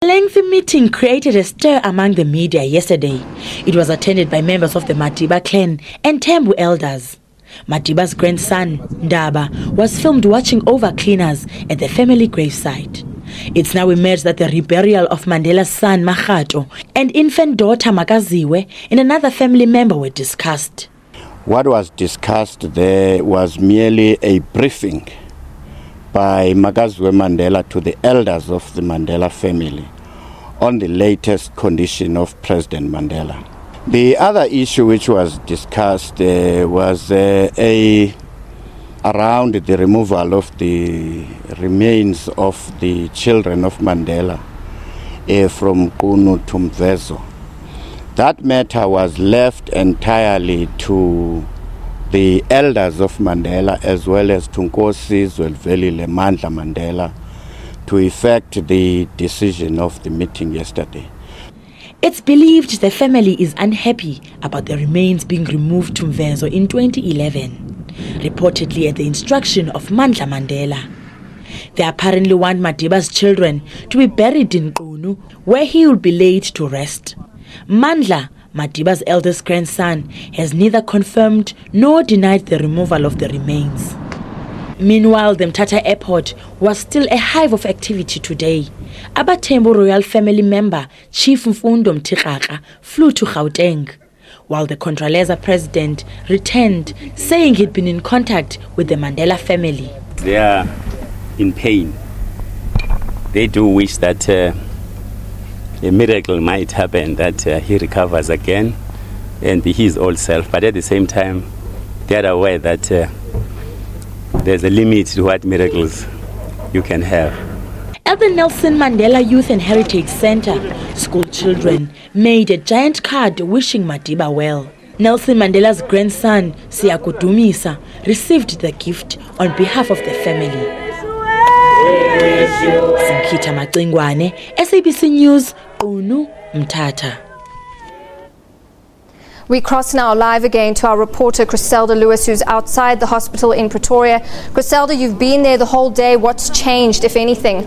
A lengthy meeting created a stir among the media yesterday. It was attended by members of the Madiba clan and Tembu elders. Madiba's grandson, Ndaba, was filmed watching over cleaners at the family gravesite. It's now emerged that the reburial of Mandela's son, Makgato, and infant daughter, Makaziwe, and another family member were discussed. What was discussed there was merely a briefing by Makaziwe Mandela to the elders of the Mandela family on the latest condition of President Mandela. The other issue which was discussed was around the removal of the remains of the children of Mandela from Qunu to Mvezo. That matter was left entirely to the elders of Mandela as well as to Nkosi Zwelithini Mandla Mandela to effect the decision of the meeting yesterday. It's believed the family is unhappy about the remains being removed to Mvezo in 2011, reportedly at the instruction of Mandla Mandela. They apparently want Madiba's children to be buried in Qunu, where he will be laid to rest. Mandla, Madiba's eldest grandson, has neither confirmed nor denied the removal of the remains. Meanwhile, the Mthatha airport was still a hive of activity today. Abatembu royal family member Chief Mfundo Mthikaka flew to Gauteng, while the Contraleza president returned, saying he'd been in contact with the Mandela family. They are in pain. They do wish that a miracle might happen, that he recovers again and be his old self. But at the same time, they are aware that there's a limit to what miracles you can have. At the Nelson Mandela Youth and Heritage Center, school children made a giant card wishing Madiba well. Nelson Mandela's grandson, Siya Kudumisa, received the gift on behalf of the family. Sinkita Matlingwane, SABC News, Qunu, Mthatha. We cross now live again to our reporter Griselda Lewis, who's outside the hospital in Pretoria. Griselda, you've been there the whole day. What's changed, if anything?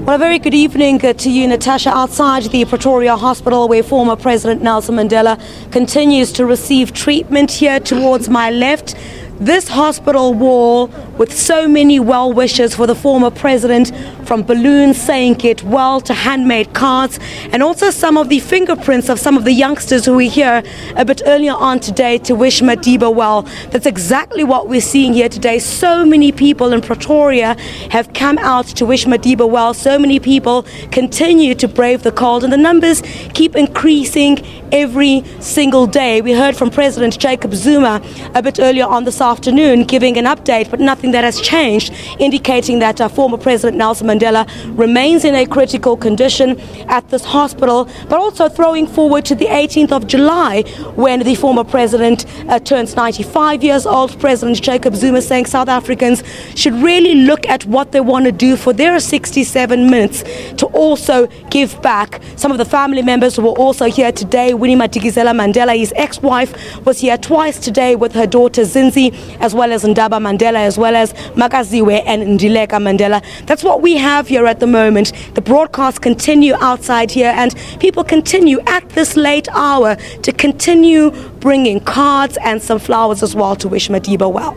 Well, a very good evening to you, Natasha. Outside the Pretoria Hospital, where former President Nelson Mandela continues to receive treatment, here towards my left, this hospital wall with so many well wishes for the former president, from balloons saying get well to handmade cards, and also some of the fingerprints of some of the youngsters who were here a bit earlier on today to wish Madiba well. That's exactly what we're seeing here today. So many people in Pretoria have come out to wish Madiba well. So many people continue to brave the cold, and the numbers keep increasing every single day. We heard from President Jacob Zuma a bit earlier on this afternoon giving an update, but nothing that has changed, indicating that former President Nelson Mandela remains in a critical condition at this hospital, but also throwing forward to the 18th of July when the former president turns 95 years old. President Jacob Zuma saying South Africans should really look at what they want to do for their 67 minutes to also give back. Some of the family members who were also here today, Winnie Madikizela Mandela, his ex-wife, was here twice today with her daughter Zinzi, as well as Ndaba Mandela, as well as Makaziwe and Ndileka Mandela. That's what we have here at the moment. The broadcasts continue outside here, and people continue at this late hour to continue bringing cards and some flowers as well to wish Madiba well.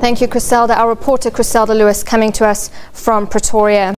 Thank you, Griselda. Our reporter Griselda Lewis coming to us from Pretoria.